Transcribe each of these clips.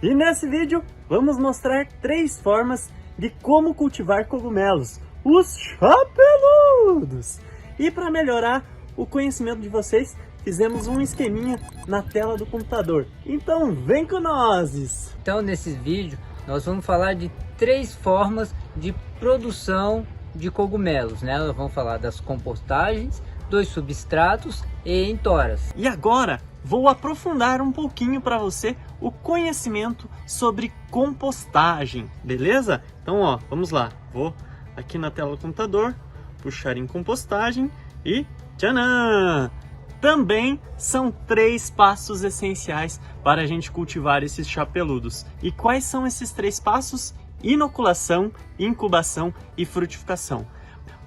E nesse vídeo vamos mostrar 3 formas de como cultivar cogumelos, os chapeludos. E para melhorar o conhecimento de vocês, fizemos um esqueminha na tela do computador. Então vem com nós! Então nesse vídeo nós vamos falar de 3 formas de produção de cogumelos, né? Nós vamos falar das compostagens, dos substratos e em toras. E agora vou aprofundar um pouquinho para você o conhecimento sobre compostagem, beleza? Então, ó, vamos lá. Vou aqui na tela do computador, puxar em compostagem e tchanã! Também são 3 passos essenciais para a gente cultivar esses chapeludos. E quais são esses 3 passos? Inoculação, incubação e frutificação.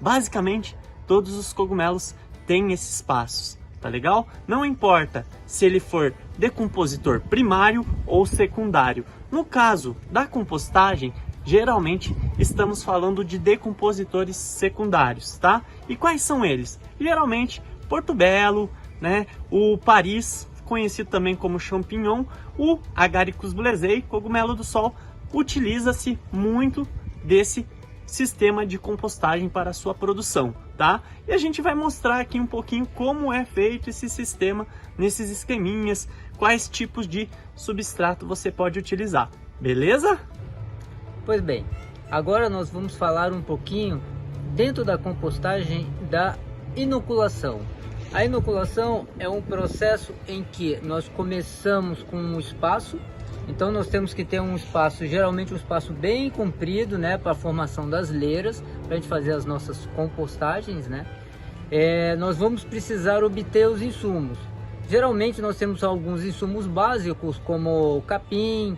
Basicamente, todos os cogumelos têm esses passos. Tá legal? Não importa se ele for decompositor primário ou secundário. No caso da compostagem, geralmente estamos falando de decompositores secundários, tá? E quais são eles? Geralmente, portobello, né? O Paris, conhecido também como champignon, o Agaricus blazei, cogumelo do sol, utiliza-se muito desse sistema de compostagem para a sua produção, tá? E a gente vai mostrar aqui um pouquinho como é feito esse sistema nesses esqueminhas, quais tipos de substrato você pode utilizar, beleza? Pois bem, agora nós vamos falar um pouquinho dentro da compostagem da inoculação. A inoculação é um processo em que nós começamos com um espaço. Então nós temos que ter um espaço, geralmente um espaço bem comprido, né, para a formação das leiras, para a gente fazer as nossas compostagens, né? Nós vamos precisar obter os insumos. Geralmente nós temos alguns insumos básicos, como o capim,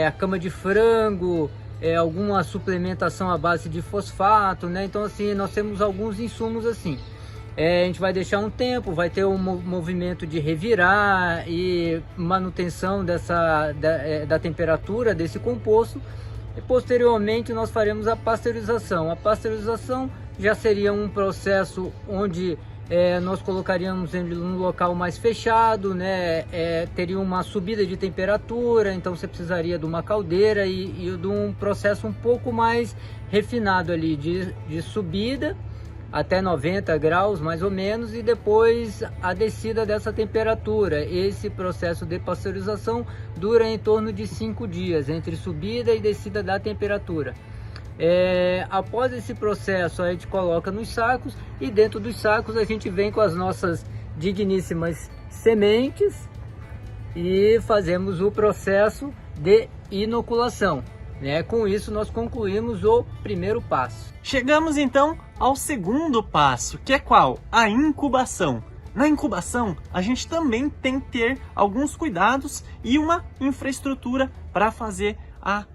a cama de frango, alguma suplementação à base de fosfato, né? Então assim, nós temos alguns insumos assim. A gente vai deixar um tempo, vai ter um movimento de revirar e manutenção da temperatura desse composto. E posteriormente nós faremos a pasteurização. A pasteurização já seria um processo onde nós colocaríamos ele num local mais fechado, né? Teria uma subida de temperatura, então você precisaria de uma caldeira e de um processo um pouco mais refinado ali de subida até 90 graus mais ou menos, e depois a descida dessa temperatura. Esse processo de pasteurização dura em torno de 5 dias, entre subida e descida da temperatura. Após esse processo a gente coloca nos sacos, e dentro dos sacos a gente vem com as nossas digníssimas sementes e fazemos o processo de inoculação. Com isso nós concluímos o primeiro passo. Chegamos então ao segundo passo, que é qual? A incubação. Na incubação, a gente também tem que ter alguns cuidados e uma infraestrutura para fazer a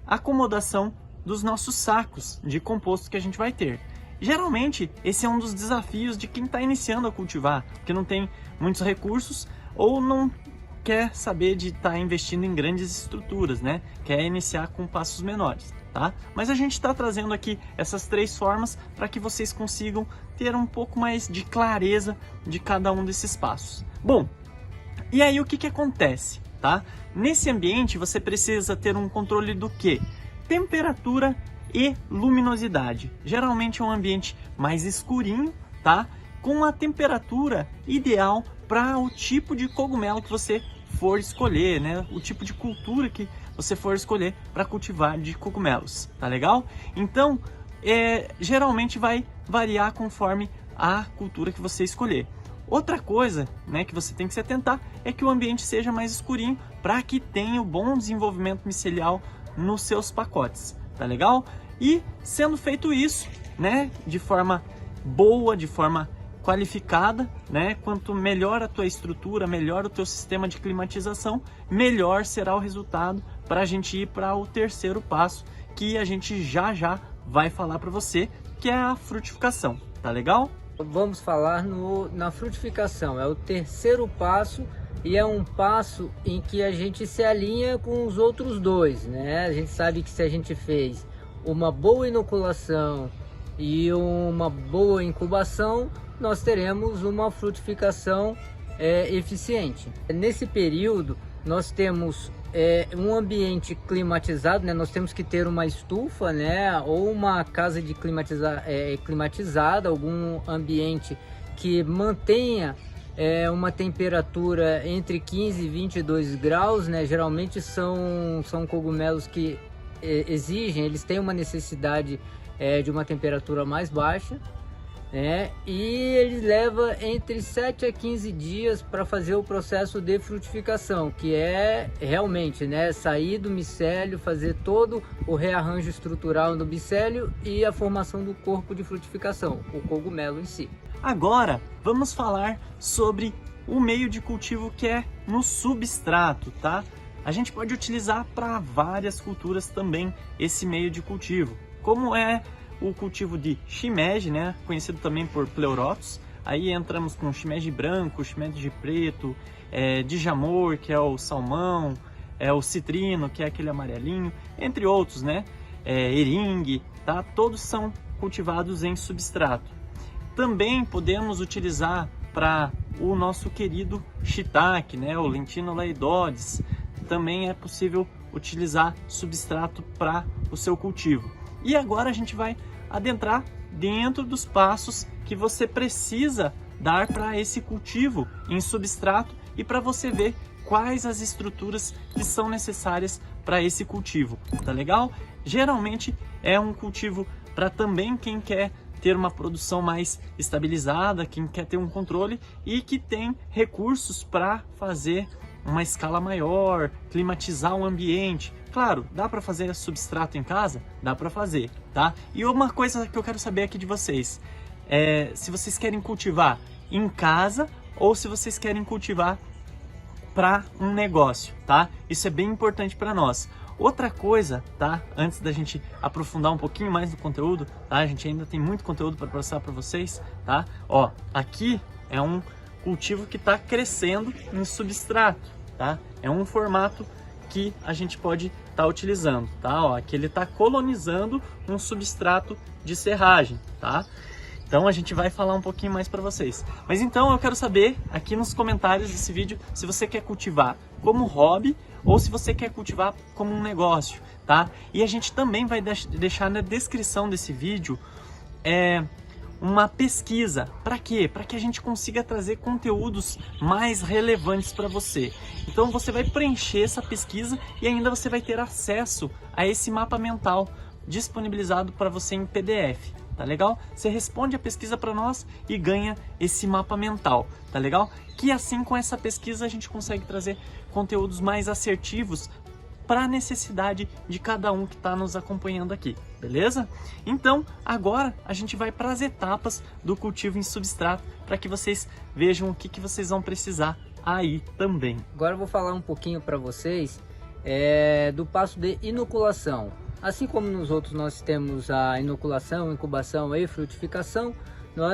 acomodação dos nossos sacos de composto que a gente vai ter. Geralmente, esse é um dos desafios de quem está iniciando a cultivar, porque não tem muitos recursos ou não quer saber de estar investindo em grandes estruturas, né? Quer iniciar com passos menores, tá? Mas a gente está trazendo aqui essas 3 formas para que vocês consigam ter um pouco mais de clareza de cada um desses passos. Bom, e aí o que acontece, tá? Nesse ambiente você precisa ter um controle do quê? Temperatura e luminosidade. Geralmente é um ambiente mais escurinho, tá? Com a temperatura ideal para o tipo de cogumelo que você for escolher, né? O tipo de cultura que você for escolher para cultivar de cogumelos, tá legal? Então, geralmente vai variar conforme a cultura que você escolher. Outra coisa, né, que você tem que se atentar é que o ambiente seja mais escurinho para que tenha um bom desenvolvimento micelial nos seus pacotes, tá legal? E sendo feito isso, né, de forma boa, de forma qualificada, né? Quanto melhor a tua estrutura, melhor o teu sistema de climatização, melhor será o resultado para a gente ir para o terceiro passo, que a gente já vai falar para você, que é a frutificação, tá legal? Vamos falar na frutificação, é o terceiro passo e é um passo em que a gente se alinha com os outros 2, né? A gente sabe que se a gente fez uma boa inoculação e uma boa incubação, nós teremos uma frutificação eficiente. Nesse período nós temos um ambiente climatizado, né? Nós temos que ter uma estufa, né? Ou uma casa de climatizada, algum ambiente que mantenha uma temperatura entre 15 e 22 graus, né? Geralmente são cogumelos que eles têm uma necessidade de uma temperatura mais baixa, né? E eles levam entre 7 a 15 dias para fazer o processo de frutificação, que é realmente, né, sair do micélio, fazer todo o rearranjo estrutural do micélio e a formação do corpo de frutificação, o cogumelo em si. Agora vamos falar sobre o meio de cultivo que é no substrato, tá? A gente pode utilizar para várias culturas também esse meio de cultivo, como é o cultivo de shimeji, né, conhecido também por pleurotus. Aí entramos com shimeji branco, shimeji preto, de jamor, que é o salmão, o citrino, que é aquele amarelinho, entre outros, né, eringue, tá? Todos são cultivados em substrato. Também podemos utilizar para o nosso querido shiitake, né, o Lentinula edodes. Também é possível utilizar substrato para o seu cultivo. E agora a gente vai adentrar dentro dos passos que você precisa dar para esse cultivo em substrato e para você ver quais as estruturas que são necessárias para esse cultivo, tá legal? Geralmente é um cultivo para também quem quer ter uma produção mais estabilizada, quem quer ter um controle e que tem recursos para fazer uma escala maior, climatizar o ambiente. Claro, dá para fazer substrato em casa? Dá para fazer, tá? E uma coisa que eu quero saber aqui de vocês, se vocês querem cultivar em casa ou se vocês querem cultivar para um negócio, tá? Isso é bem importante para nós. Outra coisa, tá? Antes da gente aprofundar um pouquinho mais no conteúdo, tá? A gente ainda tem muito conteúdo para passar para vocês, tá? Ó, aqui é um cultivo que está crescendo em substrato, tá? É um formato que a gente pode estar utilizando, tá? Ó, aqui ele está colonizando um substrato de serragem, tá? Então a gente vai falar um pouquinho mais para vocês. Mas então eu quero saber aqui nos comentários desse vídeo se você quer cultivar como hobby ou se você quer cultivar como um negócio, tá? E a gente também vai deixar na descrição desse vídeo uma pesquisa. Para quê? Para que a gente consiga trazer conteúdos mais relevantes para você. Então você vai preencher essa pesquisa e ainda você vai ter acesso a esse mapa mental disponibilizado para você em PDF. Tá legal? Você responde a pesquisa para nós e ganha esse mapa mental, tá legal? Que assim com essa pesquisa a gente consegue trazer conteúdos mais assertivos para a necessidade de cada um que está nos acompanhando aqui, beleza? Então agora a gente vai para as etapas do cultivo em substrato para que vocês vejam o que vocês vão precisar aí também. Agora eu vou falar um pouquinho para vocês do passo de inoculação. Assim como nos outros nós temos a inoculação, incubação e frutificação,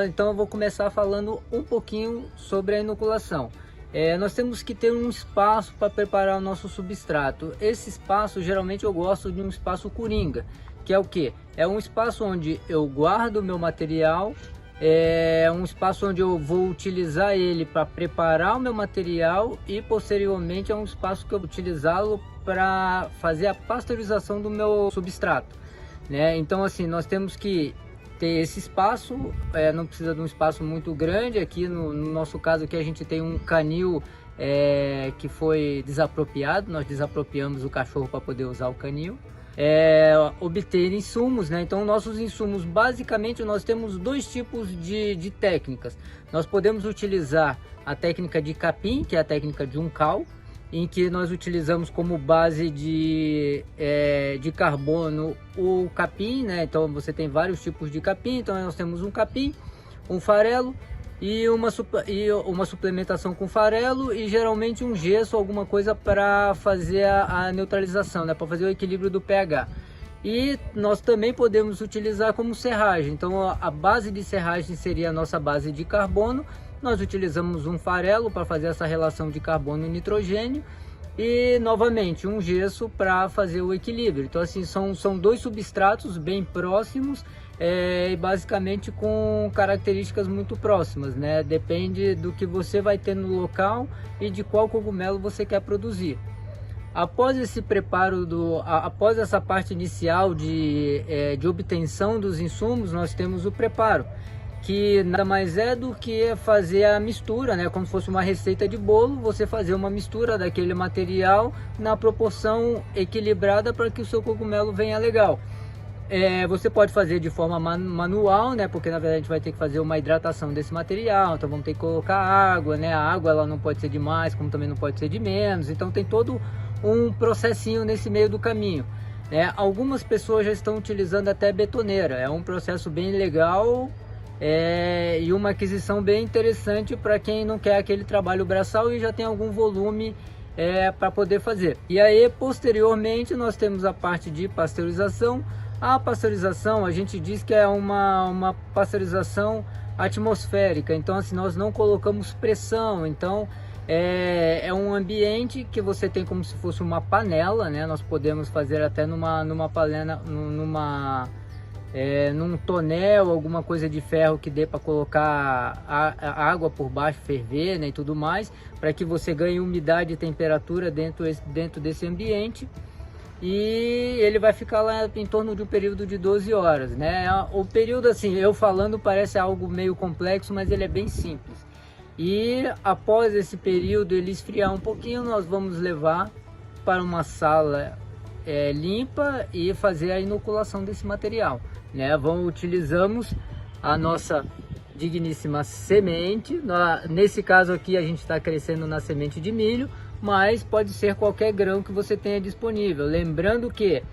então eu vou começar falando um pouquinho sobre a inoculação. Nós temos que ter um espaço para preparar o nosso substrato. Esse espaço, geralmente eu gosto de um espaço coringa, que é o que? É um espaço onde eu guardo o meu material, é um espaço onde eu vou utilizar ele para preparar o meu material e posteriormente é um espaço que eu vou utilizá-lo para fazer a pasteurização do meu substrato, né? Então assim, nós temos que ter esse espaço, não precisa de um espaço muito grande. Aqui no nosso caso aqui a gente tem um canil que foi desapropriado, nós desapropriamos o cachorro para poder usar o canil. Obter insumos, né? Então nossos insumos, basicamente nós temos dois tipos de técnicas. Nós podemos utilizar a técnica de capim, que é a técnica de cal, em que nós utilizamos como base de carbono o capim, né? Então você tem vários tipos de capim. Então nós temos um capim, um farelo e uma suplementação com farelo e geralmente um gesso, alguma coisa para fazer a neutralização, né? Para fazer o equilíbrio do pH. E nós também podemos utilizar como serragem. Então a base de serragem seria a nossa base de carbono. Nós utilizamos um farelo para fazer essa relação de carbono e nitrogênio e novamente um gesso para fazer o equilíbrio. Então assim, são dois substratos bem próximos e basicamente com características muito próximas, né? Depende do que você vai ter no local e de qual cogumelo você quer produzir. Após esse preparo, após essa parte inicial de obtenção dos insumos, nós temos o preparo, que nada mais é do que fazer a mistura, né? Como se fosse uma receita de bolo, você fazer uma mistura daquele material na proporção equilibrada para que o seu cogumelo venha legal. Você pode fazer de forma manual, né? Porque na verdade a gente vai ter que fazer uma hidratação desse material, então vamos ter que colocar água, né? A água ela não pode ser de mais, como também não pode ser de menos, então tem todo um processinho nesse meio do caminho, né? Algumas pessoas já estão utilizando até betoneira, é um processo bem legal. E uma aquisição bem interessante para quem não quer aquele trabalho braçal e já tem algum volume para poder fazer. E aí posteriormente nós temos a parte de pasteurização. A pasteurização a gente diz que é uma pasteurização atmosférica, então assim nós não colocamos pressão, então é um ambiente que você tem como se fosse uma panela, né? Nós podemos fazer até numa panela, num tonel, alguma coisa de ferro que dê para colocar a água por baixo, ferver, né, e tudo mais, para que você ganhe umidade e temperatura dentro desse ambiente. E ele vai ficar lá em torno de um período de 12 horas, né? O período, assim, eu falando parece algo meio complexo, mas ele é bem simples. E após esse período ele esfriar um pouquinho, nós vamos levar para uma sala limpa e fazer a inoculação desse material, né? Utilizamos a nossa digníssima semente. Nesse caso aqui a gente está crescendo na semente de milho, mas pode ser qualquer grão que você tenha disponível. Lembrando que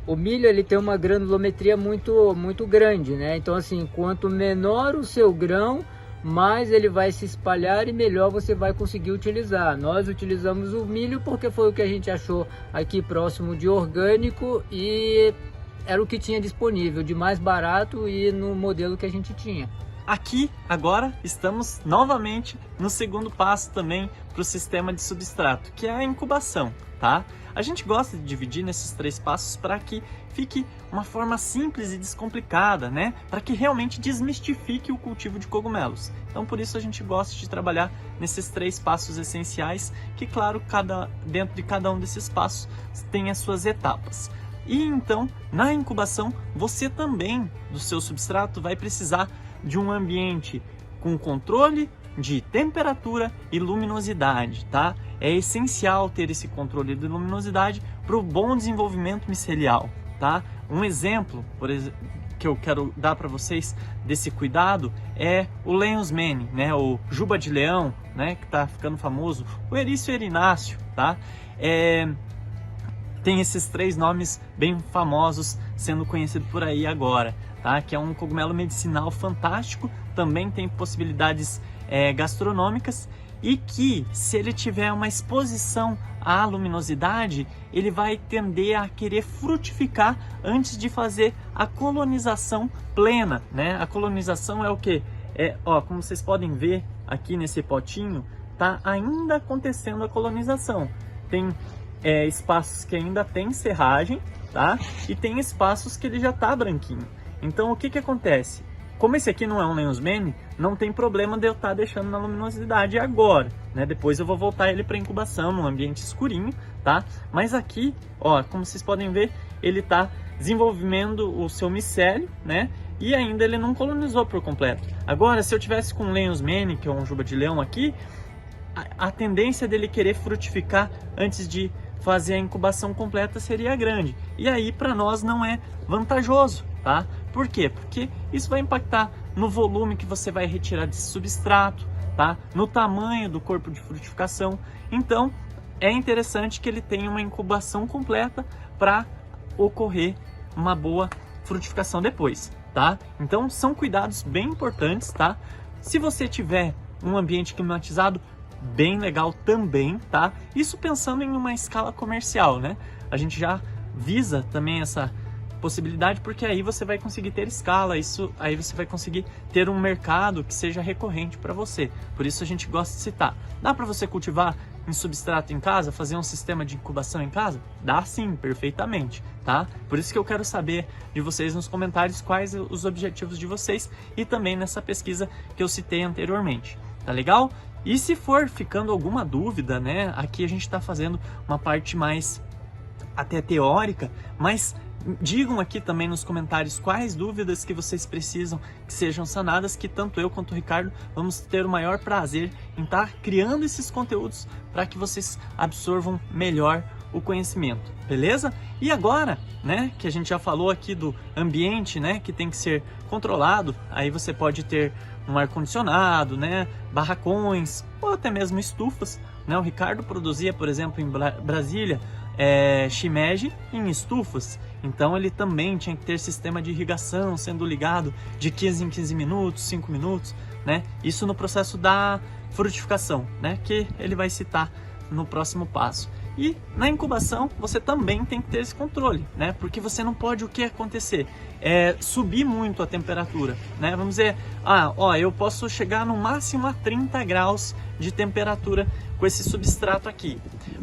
o milho ele tem uma granulometria muito grande, né? Então assim, quanto menor o seu grão, mais ele vai se espalhar e melhor você vai conseguir utilizar. Nós utilizamos o milho porque foi o que a gente achou aqui próximo de orgânico e era o que tinha disponível de mais barato e no modelo que a gente tinha. Aqui, agora, estamos novamente no segundo passo também para o sistema de substrato, que é a incubação, tá? A gente gosta de dividir nesses 3 passos para que fique uma forma simples e descomplicada, né? Para que realmente desmistifique o cultivo de cogumelos. Então, por isso a gente gosta de trabalhar nesses 3 passos essenciais, que, claro, dentro de cada um desses passos tem as suas etapas. E então, na incubação, você também, do seu substrato, vai precisar de um ambiente com controle de temperatura e luminosidade, tá? É essencial ter esse controle de luminosidade para o bom desenvolvimento micelial, tá? Um exemplo, que eu quero dar para vocês desse cuidado é o Leon's Mane, né? O Juba de Leão, né? Que está ficando famoso, o Ericio erináceo, tá? Tem esses 3 nomes bem famosos sendo conhecido por aí agora, tá? Que é um cogumelo medicinal fantástico, também tem possibilidades gastronômicas e que, se ele tiver uma exposição à luminosidade, ele vai tender a querer frutificar antes de fazer a colonização plena, né? A colonização é o que? Como vocês podem ver aqui nesse potinho, tá ainda acontecendo a colonização. Tem espaços que ainda tem serragem, tá? E tem espaços que ele já tá branquinho. Então o que que acontece? Como esse aqui não é um Leon's Mane, não tem problema de eu estar deixando na luminosidade agora, né? Depois eu vou voltar ele para incubação num ambiente escurinho, tá? Mas aqui, ó, como vocês podem ver, ele tá desenvolvendo o seu micélio, né? E ainda ele não colonizou por completo. Agora, se eu tivesse com um Leon's Mane, que é um Juba de Leão aqui, a tendência dele querer frutificar antes de fazer a incubação completa seria grande. E aí para nós não é vantajoso, tá? Por quê? Porque isso vai impactar no volume que você vai retirar desse substrato, tá? No tamanho do corpo de frutificação. Então é interessante que ele tenha uma incubação completa para ocorrer uma boa frutificação depois, tá? Então são cuidados bem importantes, tá? Se você tiver um ambiente climatizado, bem legal também, tá? Isso pensando em uma escala comercial, né? A gente já visa também essa possibilidade porque aí você vai conseguir ter escala, aí você vai conseguir ter um mercado que seja recorrente para você. Por isso a gente gosta de citar. Dá para você cultivar em substrato em casa, fazer um sistema de incubação em casa? Dá sim, perfeitamente, tá? Por isso que eu quero saber de vocês nos comentários quais os objetivos de vocês e também nessa pesquisa que eu citei anteriormente. Tá legal? E se for ficando alguma dúvida, né, aqui a gente está fazendo uma parte mais até teórica, mas digam aqui também nos comentários quais dúvidas que vocês precisam que sejam sanadas, que tanto eu quanto o Ricardo vamos ter o maior prazer em estar criando esses conteúdos para que vocês absorvam melhor o conhecimento, beleza? E agora, né, que a gente já falou aqui do ambiente, né, que tem que ser controlado, aí você pode ter um ar-condicionado, né, barracões ou até mesmo estufas, né? O Ricardo produzia, por exemplo, em Brasília, shimeji em estufas, então ele também tinha que ter sistema de irrigação sendo ligado de 15 em 15 minutos, 5 minutos, né? Isso no processo da frutificação, né, que ele vai citar no próximo passo. E na incubação você também tem que ter esse controle, né? Porque você não pode o que acontecer? Subir muito a temperatura, né? Vamos dizer, eu posso chegar no máximo a 30 graus de temperatura com esse substrato aqui.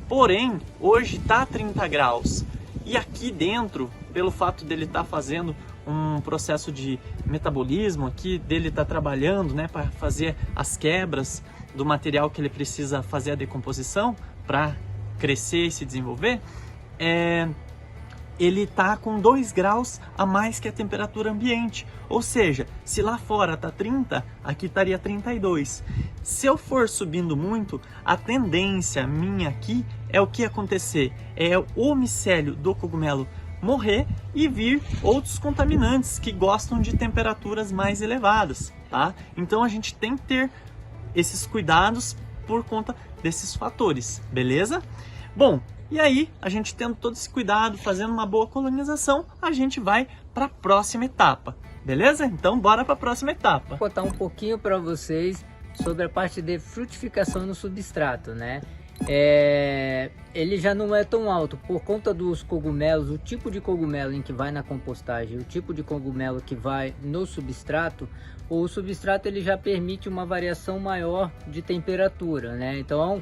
Porém, hoje tá 30 graus. E aqui dentro, pelo fato dele estar fazendo um processo de metabolismo aqui, dele estar trabalhando, né, para fazer as quebras do material que ele precisa fazer a decomposição para crescer e se desenvolver, ele está com 2 graus a mais que a temperatura ambiente. Ou seja, se lá fora está 30, aqui estaria 32. Se eu for subindo muito, a tendência minha aqui é o que acontecer? É o micélio do cogumelo morrer e vir outros contaminantes que gostam de temperaturas mais elevadas, tá? Então a gente tem que ter esses cuidados por conta desses fatores, beleza? Bom, e aí a gente tendo todo esse cuidado, fazendo uma boa colonização, a gente vai para a próxima etapa, beleza? Então bora para a próxima etapa. Vou contar um pouquinho para vocês sobre a parte de frutificação no substrato, né? Ele já não é tão alto por conta dos cogumelos, o tipo de cogumelo em que vai na compostagem, o tipo de cogumelo que vai no substrato. O substrato ele já permite uma variação maior de temperatura, né? Então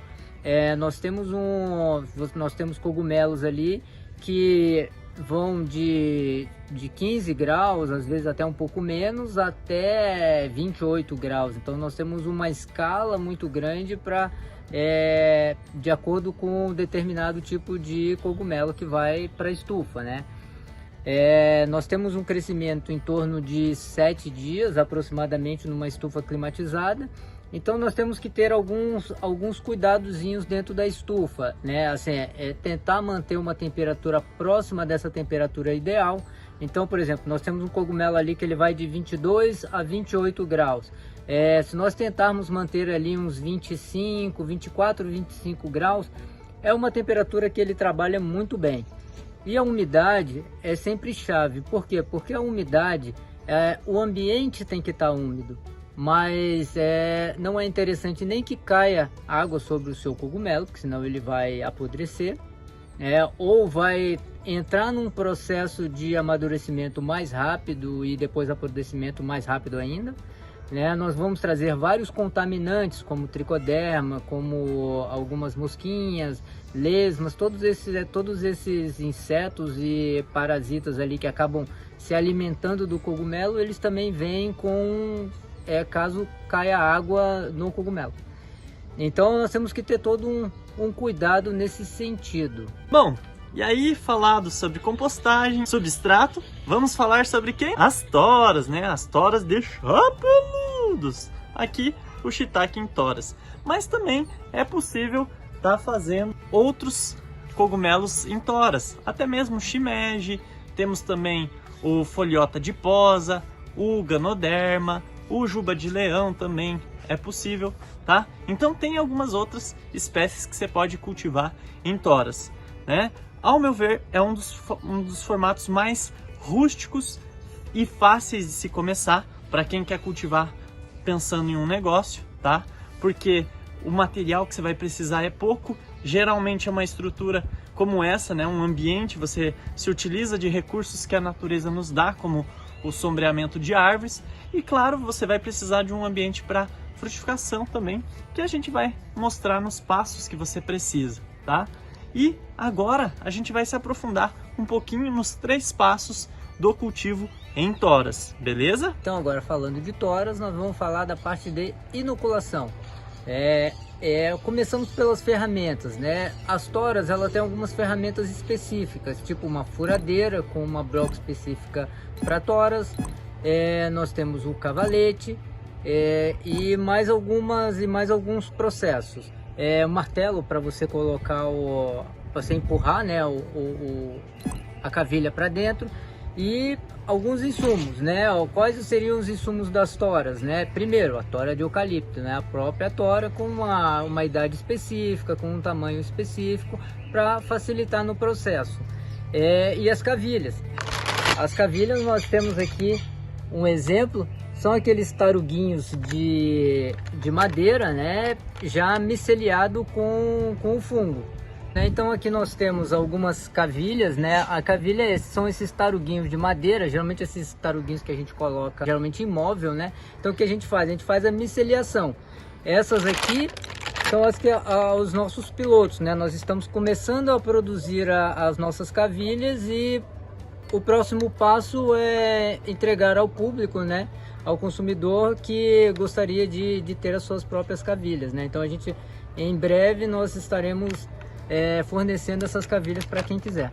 nós temos cogumelos ali que vão de 15 graus, às vezes até um pouco menos, até 28 graus. Então nós temos uma escala muito grande para de acordo com um determinado tipo de cogumelo que vai para a estufa, né? Nós temos um crescimento em torno de 7 dias aproximadamente numa estufa climatizada. Então nós temos que ter alguns cuidadozinhos dentro da estufa, né? Assim, tentar manter uma temperatura próxima dessa temperatura ideal. Então, por exemplo, nós temos um cogumelo ali que ele vai de 22 a 28 graus. Se nós tentarmos manter ali uns 24, 25 graus, é uma temperatura que ele trabalha muito bem. E a umidade é sempre chave. Por quê? Porque a umidade, o ambiente tem que estar úmido. Mas não é interessante nem que caia água sobre o seu cogumelo, porque senão ele vai apodrecer, ou vai entrar num processo de amadurecimento mais rápido e depois apodrecimento mais rápido ainda, né? Nós vamos trazer vários contaminantes como tricoderma, como algumas mosquinhas, lesmas, todos esses insetos e parasitas ali que acabam se alimentando do cogumelo, eles também vêm com caso caia água no cogumelo. Então nós temos que ter todo um cuidado nesse sentido. Bom, e aí falado sobre compostagem, substrato, vamos falar sobre quem? As toras, né? As toras de chapeludos. Aqui o shiitake em toras. Mas também é possível estar fazendo outros cogumelos em toras. Até mesmo shimeji, temos também o foliota adiposa, o ganoderma, o juba de leão também é possível, tá? Então tem algumas outras espécies que você pode cultivar em toras, né? Ao meu ver, é um dos formatos mais rústicos e fáceis de se começar para quem quer cultivar pensando em um negócio, tá? Porque o material que você vai precisar é pouco, geralmente é uma estrutura como essa, né? Um ambiente, você se utiliza de recursos que a natureza nos dá, como o sombreamento de árvores, e claro, você vai precisar de um ambiente para frutificação também, que a gente vai mostrar nos passos que você precisa, tá? E agora a gente vai se aprofundar um pouquinho nos 3 passos do cultivo em toras, beleza? Então agora falando de toras, nós vamos falar da parte de inoculação. Começamos pelas ferramentas, né? As toras, ela tem algumas ferramentas específicas, tipo uma furadeira com uma broca específica para toras. Nós temos o cavalete e mais alguns processos. O martelo para você colocar para você empurrar, né, a cavilha para dentro, e alguns insumos, né? Quais seriam os insumos das toras, né? Primeiro, a tora de eucalipto, né? A própria tora com uma idade específica, com um tamanho específico, para facilitar no processo. E as cavilhas. As cavilhas, nós temos aqui um exemplo, são aqueles taruguinhos de madeira, né? Já miceliado com o fungo. Então aqui nós temos algumas cavilhas, né? A cavilha são esses taruguinhos de madeira, geralmente esses taruguinhos que a gente coloca, geralmente imóvel, né? Então o que a gente faz? A gente faz a miceliação. Essas aqui são os nossos pilotos, né? Nós estamos começando a produzir as nossas cavilhas e o próximo passo é entregar ao público, né? Ao consumidor que gostaria de ter as suas próprias cavilhas, né? Então a gente, em breve, nós estaremos fornecendo essas cavilhas para quem quiser.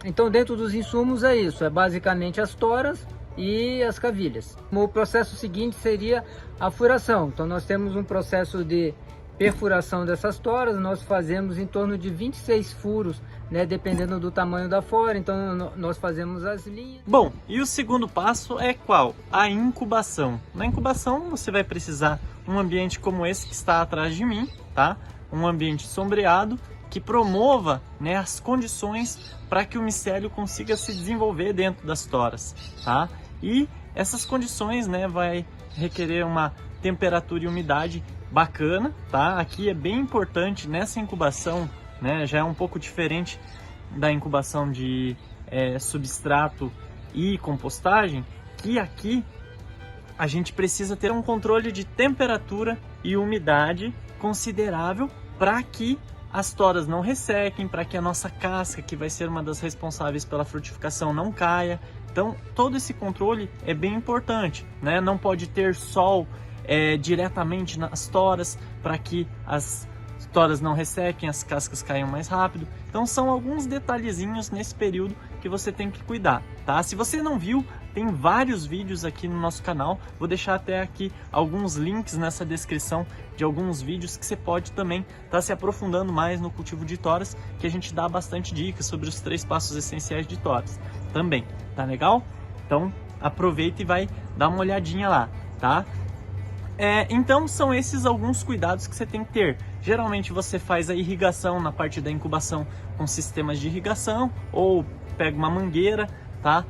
Então, dentro dos insumos é isso, basicamente as toras e as cavilhas. O processo seguinte seria a furação. Então nós temos um processo de perfuração dessas toras, nós fazemos em torno de 26 furos, né, dependendo do tamanho da fora. Então nós fazemos as linhas. Bom, e o segundo passo é qual? A incubação. Na incubação você vai precisar um ambiente como esse que está atrás de mim, tá? Um ambiente sombreado que promova, né, as condições para que o micélio consiga se desenvolver dentro das toras, tá? E essas condições, né, vai requerer uma temperatura e umidade bacana, tá? Aqui é bem importante nessa incubação, né, já é um pouco diferente da incubação de substrato e compostagem, que aqui a gente precisa ter um controle de temperatura e umidade considerável para que as toras não ressequem, para que a nossa casca, que vai ser uma das responsáveis pela frutificação, não caia. Então, todo esse controle é bem importante, né? Não pode ter sol diretamente nas toras, para que as toras não ressequem, as cascas caiam mais rápido. Então, são alguns detalhezinhos nesse período que você tem que cuidar, tá? Se você não viu, tem vários vídeos aqui no nosso canal. Vou deixar até aqui alguns links nessa descrição de alguns vídeos que você pode também estar se aprofundando mais no cultivo de toras, que a gente dá bastante dicas sobre os 3 passos essenciais de toras também, tá legal? Então aproveita e vai dar uma olhadinha lá, tá? Então são esses alguns cuidados que você tem que ter. Geralmente você faz a irrigação na parte da incubação com sistemas de irrigação, ou pega uma mangueira, tá?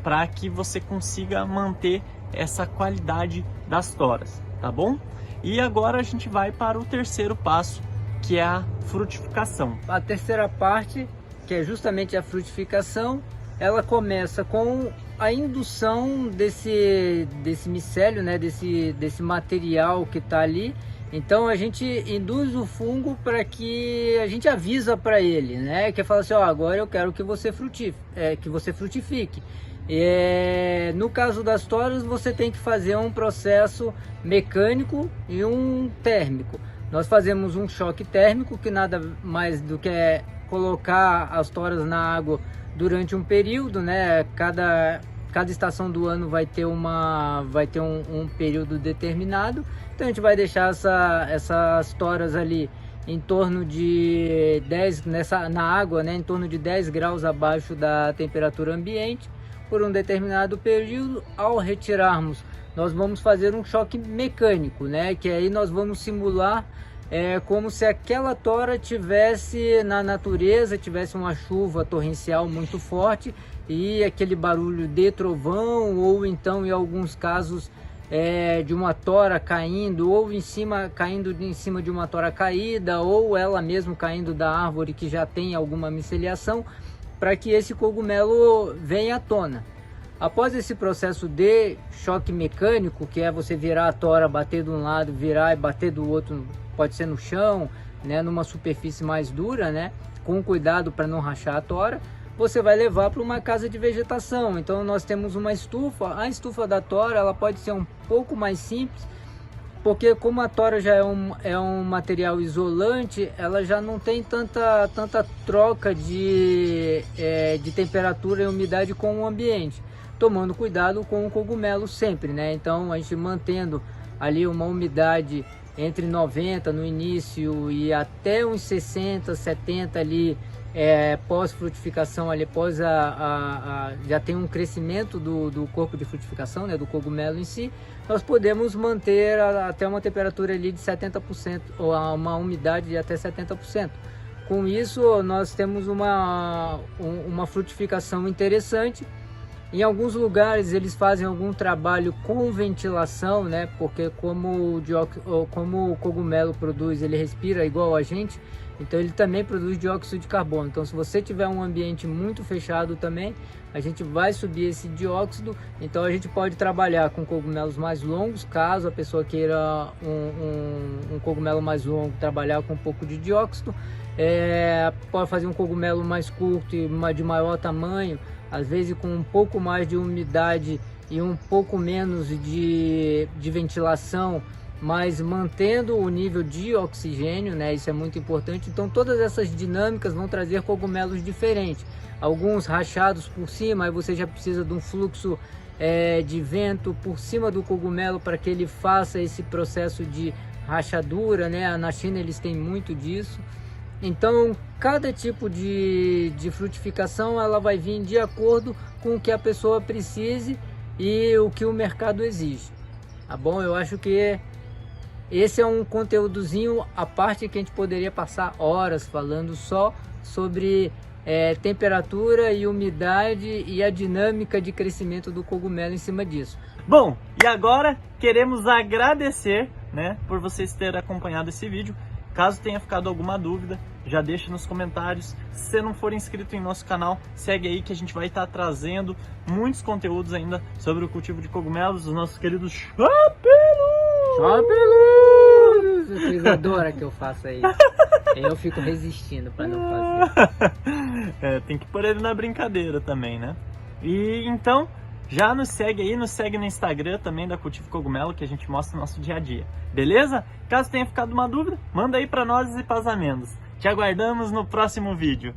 Para que você consiga manter essa qualidade das toras, tá bom? E agora a gente vai para o terceiro passo, que é a frutificação. A terceira parte, que é justamente a frutificação, ela começa com a indução desse micélio, né, desse material que está ali. Então a gente induz o fungo para que a gente avisa para ele, né, que fala assim, ó, agora eu quero que você frutifique. No caso das toras, você tem que fazer um processo mecânico e um térmico. Nós fazemos um choque térmico, que nada mais do que colocar as toras na água durante um período, né? Cada estação do ano vai ter um período determinado. Então a gente vai deixar essas toras ali em torno de 10 na água, né? Em torno de 10 graus abaixo da temperatura ambiente por um determinado período. Ao retirarmos, nós vamos fazer um choque mecânico, né? Que aí nós vamos simular como se aquela tora tivesse na natureza, tivesse uma chuva torrencial muito forte e aquele barulho de trovão, ou então em alguns casos de uma tora caindo, ou caindo em cima de uma tora caída, ou ela mesmo caindo da árvore que já tem alguma miceliação, para que esse cogumelo venha à tona. Após esse processo de choque mecânico, que é você virar a tora, bater de um lado, virar e bater do outro, pode ser no chão, né, numa superfície mais dura, né, com cuidado para não rachar a tora, você vai levar para uma casa de vegetação. Então nós temos uma estufa. A estufa da tora, ela pode ser um pouco mais simples, porque como a tora já é um material isolante, ela já não tem tanta troca de temperatura e umidade com o ambiente, tomando cuidado com o cogumelo sempre, né? Então a gente mantendo ali uma umidade entre 90 no início e até uns 60, 70 ali pós-frutificação, ali já tem um crescimento do corpo de frutificação, né, do cogumelo em si, nós podemos manter até uma temperatura ali de 70% ou uma umidade de até 70%. Com isso nós temos uma frutificação interessante. Em alguns lugares eles fazem algum trabalho com ventilação, né? Porque como o cogumelo produz, ele respira igual a gente, então ele também produz dióxido de carbono. Então se você tiver um ambiente muito fechado também, a gente vai subir esse dióxido. Então a gente pode trabalhar com cogumelos mais longos, caso a pessoa queira um cogumelo mais longo, trabalhar com um pouco de dióxido. Pode fazer um cogumelo mais curto e de maior tamanho, às vezes com um pouco mais de umidade e um pouco menos de ventilação, mas mantendo o nível de oxigênio, né? Isso é muito importante. Então todas essas dinâmicas vão trazer cogumelos diferentes, alguns rachados por cima, aí você já precisa de um fluxo de vento por cima do cogumelo para que ele faça esse processo de rachadura, né? Na China eles têm muito disso. Então cada tipo de frutificação ela vai vir de acordo com o que a pessoa precise e o que o mercado exige, tá bom? Eu acho que esse é um conteúdozinho à parte que a gente poderia passar horas falando só sobre temperatura e umidade e a dinâmica de crescimento do cogumelo em cima disso. Bom, e agora queremos agradecer, né, por vocês terem acompanhado esse vídeo. Caso tenha ficado alguma dúvida, já deixa nos comentários. Se você não for inscrito em nosso canal, segue aí que a gente vai estar trazendo muitos conteúdos ainda sobre o cultivo de cogumelos dos nossos queridos Chapeludos! Vocês adoram que eu faça isso. Eu fico resistindo para não fazer. Tem que pôr ele na brincadeira também, né? E então, já nos segue aí, nos segue no Instagram também da Cultivo Cogumelo, que a gente mostra o nosso dia a dia, beleza? Caso tenha ficado uma dúvida, manda aí para nós e para as amêndoas. Te aguardamos no próximo vídeo.